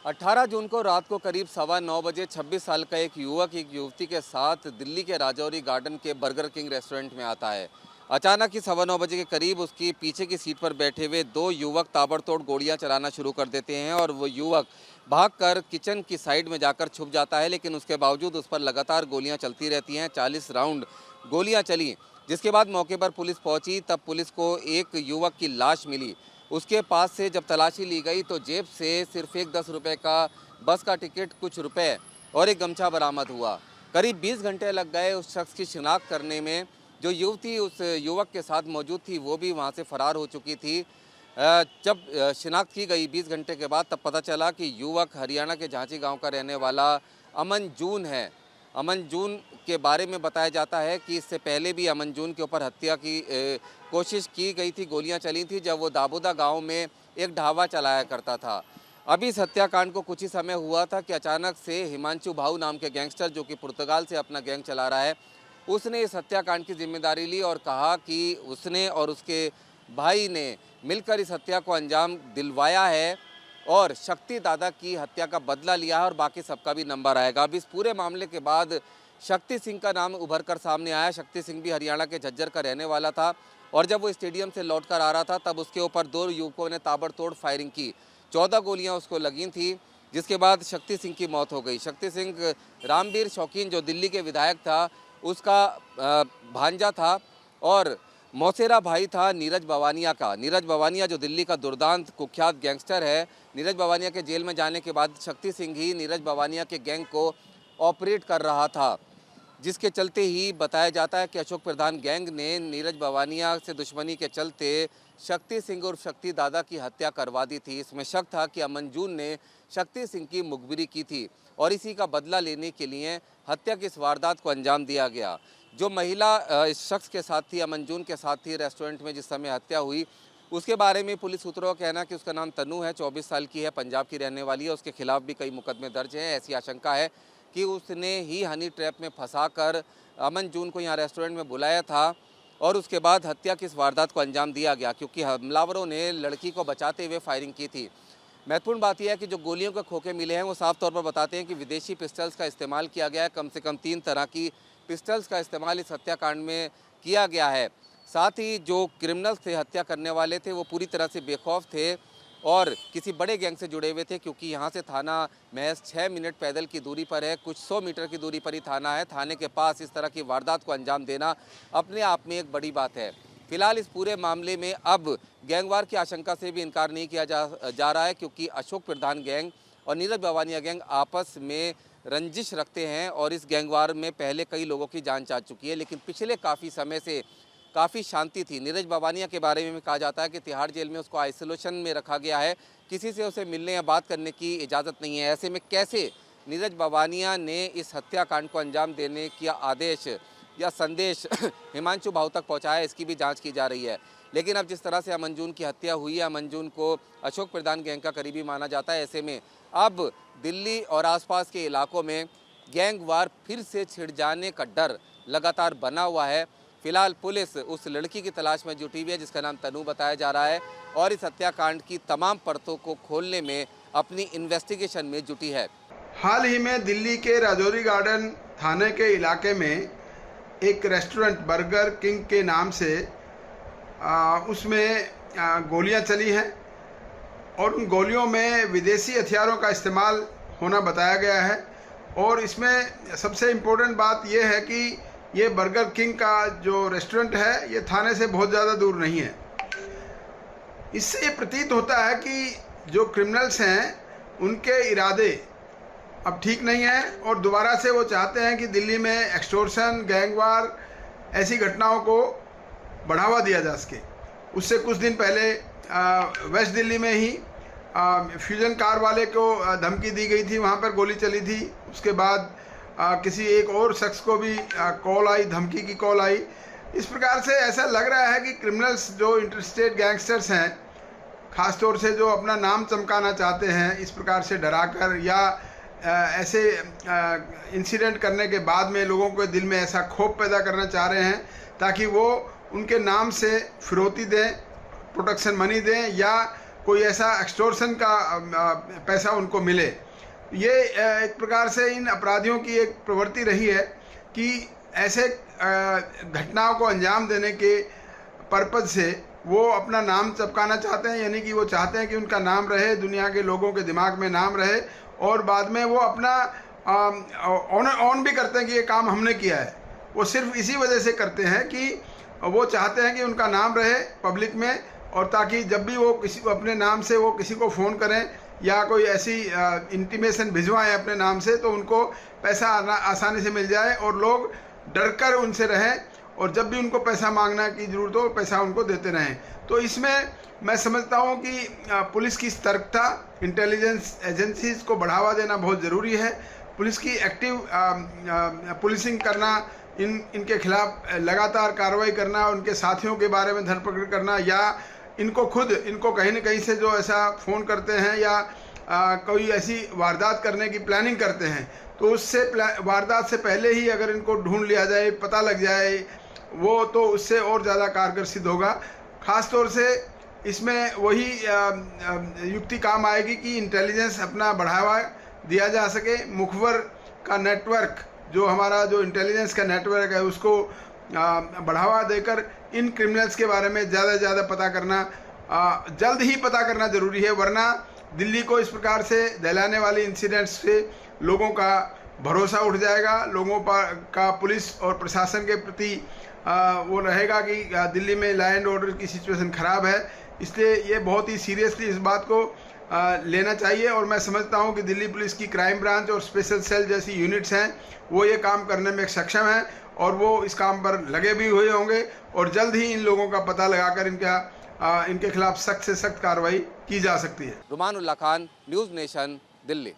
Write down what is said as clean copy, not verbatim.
18 जून को रात को करीब 9:15 बजे 26 साल का एक युवक एक युवती के साथ दिल्ली के राजौरी गार्डन के बर्गर किंग रेस्टोरेंट में आता है। अचानक ही 9:15 बजे के करीब उसकी पीछे की सीट पर बैठे हुए दो युवक ताबड़तोड़ गोलियां चलाना शुरू कर देते हैं और वो युवक भागकर किचन की साइड में जाकर छुप जाता है, लेकिन उसके बावजूद उस पर लगातार गोलियां चलती रहती हैं। 40 राउंड गोलियां चली, जिसके बाद मौके पर पुलिस पहुंची। तब पुलिस को एक युवक की लाश मिली। उसके पास से जब तलाशी ली गई तो जेब से सिर्फ एक 10 रुपये का बस का टिकट, कुछ रुपए और एक गमछा बरामद हुआ। करीब 20 घंटे लग गए उस शख्स की शिनाख्त करने में। जो युवती उस युवक के साथ मौजूद थी वो भी वहां से फरार हो चुकी थी। जब शिनाख्त की गई 20 घंटे के बाद, तब पता चला कि युवक हरियाणा के झांसी गांव का रहने वाला अमन जून है। अमन जून के बारे में बताया जाता है कि इससे पहले भी अमन जून के ऊपर हत्या की कोशिश की गई थी, गोलियां चली थी, जब वो दाबोदा गांव में एक ढाबा चलाया करता था। अभी इस हत्याकांड को कुछ ही समय हुआ था कि अचानक से हिमांशु भाऊ नाम के गैंगस्टर, जो कि पुर्तगाल से अपना गैंग चला रहा है, उसने इस हत्याकांड की जिम्मेदारी ली और कहा कि उसने और उसके भाई ने मिलकर इस हत्या को अंजाम दिलवाया है और शक्ति दादा की हत्या का बदला लिया है और बाकी सबका भी नंबर आएगा। अब इस पूरे मामले के बाद शक्ति सिंह का नाम उभर कर सामने आया। शक्ति सिंह भी हरियाणा के झज्जर का रहने वाला था और जब वो स्टेडियम से लौटकर आ रहा था तब उसके ऊपर दो युवकों ने ताबड़तोड़ फायरिंग की। 14 गोलियां उसको लगी थी, जिसके बाद शक्ति सिंह की मौत हो गई। शक्ति सिंह रामवीर शौकीन, जो दिल्ली के विधायक था, उसका भांजा था और मौसेरा भाई था नीरज बवानिया का। नीरज बवानिया जो दिल्ली का दुर्दांत कुख्यात गैंगस्टर है। नीरज बवानिया के जेल में जाने के बाद शक्ति सिंह ही नीरज बवानिया के गैंग को ऑपरेट कर रहा था, जिसके चलते ही बताया जाता है कि अशोक प्रधान गैंग ने नीरज बवानिया से दुश्मनी के चलते शक्ति सिंह और शक्ति दादा की हत्या करवा दी थी। इसमें शक था कि अमन जून ने शक्ति सिंह की मुखबिरी की थी और इसी का बदला लेने के लिए हत्या की इस वारदात को अंजाम दिया गया। जो महिला इस शख्स के साथ थी, अमन जून के साथ थी रेस्टोरेंट में जिस समय हत्या हुई, उसके बारे में पुलिस सूत्रों का कहना है कि उसका नाम तनु है, 24 साल की है, पंजाब की रहने वाली है। उसके खिलाफ भी कई मुकदमे दर्ज हैं। ऐसी आशंका है कि उसने ही हनी ट्रैप में फंसाकर अमन जून को यहाँ रेस्टोरेंट में बुलाया था और उसके बाद हत्या की इस वारदात को अंजाम दिया गया, क्योंकि हमलावरों ने लड़की को बचाते हुए फायरिंग की थी। महत्वपूर्ण बात यह है कि जो गोलियों के खोखे मिले हैं वो साफ तौर पर बताते हैं कि विदेशी पिस्टल्स का इस्तेमाल किया गया है। कम से कम 3 तरह की पिस्टल्स का इस्तेमाल इस हत्याकांड में किया गया है। साथ ही जो क्रिमिनल्स थे, हत्या करने वाले थे, वो पूरी तरह से बेखौफ थे और किसी बड़े गैंग से जुड़े हुए थे, क्योंकि यहाँ से थाना महज 6 मिनट पैदल की दूरी पर है। कुछ 100 मीटर की दूरी पर ही थाना है। थाने के पास इस तरह की वारदात को अंजाम देना अपने आप में एक बड़ी बात है। फिलहाल इस पूरे मामले में अब गैंगवार की आशंका से भी इनकार नहीं किया जा रहा है, क्योंकि अशोक प्रधान गैंग और नीरज बवानिया गैंग आपस में रंजिश रखते हैं और इस गैंगवार में पहले कई लोगों की जान जा चुकी है। लेकिन पिछले काफ़ी समय से काफ़ी शांति थी। नीरज बवानिया के बारे में कहा जाता है कि तिहाड़ जेल में उसको आइसोलेशन में रखा गया है, किसी से उसे मिलने या बात करने की इजाज़त नहीं है। ऐसे में कैसे नीरज बवानिया ने इस हत्याकांड को अंजाम देने का आदेश या संदेश हिमांशु भाऊ तक पहुंचाया, इसकी भी जांच की जा रही है। लेकिन अब जिस तरह से अमन जून की हत्या हुई है, अमन जून को अशोक प्रधान गैंग का करीबी माना जाता है। ऐसे में अब दिल्ली और आसपास के इलाकों में गैंगवार फिर से छिड़ जाने का डर लगातार बना हुआ है। फिलहाल पुलिस उस लड़की की तलाश में जुटी हुई है जिसका नाम तनु बताया जा रहा है और इस हत्याकांड की तमाम परतों को खोलने में अपनी इन्वेस्टिगेशन में जुटी है। हाल ही में दिल्ली के राजौरी गार्डन थाने के इलाके में एक रेस्टोरेंट बर्गर किंग के नाम से उसमें गोलियां चली हैं और उन गोलियों में विदेशी हथियारों का इस्तेमाल होना बताया गया है। और इसमें सबसे इम्पोर्टेंट बात यह है कि ये बर्गर किंग का जो रेस्टोरेंट है ये थाने से बहुत ज़्यादा दूर नहीं है। इससे ये प्रतीत होता है कि जो क्रिमिनल्स हैं उनके इरादे अब ठीक नहीं है और दोबारा से वो चाहते हैं कि दिल्ली में एक्सटॉर्शन, गैंगवार ऐसी घटनाओं को बढ़ावा दिया जा सके। उससे कुछ दिन पहले वेस्ट दिल्ली में ही फ्यूजन कार वाले को धमकी दी गई थी, वहाँ पर गोली चली थी। उसके बाद किसी एक और शख्स को भी कॉल आई, धमकी की कॉल आई। इस प्रकार से ऐसा लग रहा है कि क्रिमिनल्स जो इंटरस्टेट गैंगस्टर्स हैं, ख़ासतौर से जो अपना नाम चमकाना चाहते हैं, इस प्रकार से डराकर या ऐसे इंसिडेंट करने के बाद में लोगों के दिल में ऐसा खौफ पैदा करना चाह रहे हैं ताकि वो उनके नाम से फिरौती दें, प्रोटेक्शन मनी दें या कोई ऐसा एक्सटॉर्शन का पैसा उनको मिले। ये एक प्रकार से इन अपराधियों की एक प्रवृत्ति रही है कि ऐसे घटनाओं को अंजाम देने के पर्पज से वो अपना नाम चमकाना चाहते हैं, यानी कि वो चाहते हैं कि उनका नाम रहे, दुनिया के लोगों के दिमाग में नाम रहे, और बाद में वो अपना ऑन भी करते हैं कि ये काम हमने किया है। वो सिर्फ इसी वजह से करते हैं कि वो चाहते हैं कि उनका नाम रहे पब्लिक में, और ताकि जब भी वो किसी को अपने नाम से वो किसी को फ़ोन करें या कोई ऐसी इंटीमेशन भिजवाएं अपने नाम से, तो उनको पैसा आसानी से मिल जाए और लोग डर कर उनसे रहें, और जब भी उनको पैसा मांगना की ज़रूरत हो पैसा उनको देते रहें। तो इसमें मैं समझता हूँ कि पुलिस की सतर्कता, इंटेलिजेंस एजेंसीज़ को बढ़ावा देना बहुत ज़रूरी है। पुलिस की एक्टिव पुलिसिंग करना, इनके खिलाफ लगातार कार्रवाई करना, उनके साथियों के बारे में धरपकड़ करना, या इनको कहीं न कहीं से जो ऐसा फ़ोन करते हैं या कोई ऐसी वारदात करने की प्लानिंग करते हैं, तो उससे वारदात से पहले ही अगर इनको ढूंढ लिया जाए, पता लग जाए, वो तो उससे और ज़्यादा कारगर सिद्ध होगा। ख़ास तौर से इसमें वही युक्ति काम आएगी कि इंटेलिजेंस अपना बढ़ावा दिया जा सके, मुखबर का नेटवर्क, जो हमारा जो इंटेलिजेंस का नेटवर्क है, उसको बढ़ावा देकर इन क्रिमिनल्स के बारे में ज़्यादा से ज़्यादा पता करना, जल्द ही पता करना ज़रूरी है, वरना दिल्ली को इस प्रकार से दहलाने वाली इंसिडेंट्स से लोगों का भरोसा उठ जाएगा, लोगों पर का पुलिस और प्रशासन के प्रति वो रहेगा कि दिल्ली में लॉ एंड ऑर्डर की सिचुएशन ख़राब है। इसलिए ये बहुत ही सीरियसली इस बात को लेना चाहिए, और मैं समझता हूँ कि दिल्ली पुलिस की क्राइम ब्रांच और स्पेशल सेल जैसी यूनिट्स हैं, वो ये काम करने में सक्षम हैं, और वो इस काम पर लगे भी हुए होंगे, और जल्द ही इन लोगों का पता लगाकर इनके खिलाफ सख्त से सख्त कार्रवाई की जा सकती है। रुमान उल्लाह खान, न्यूज़ नेशन, दिल्ली।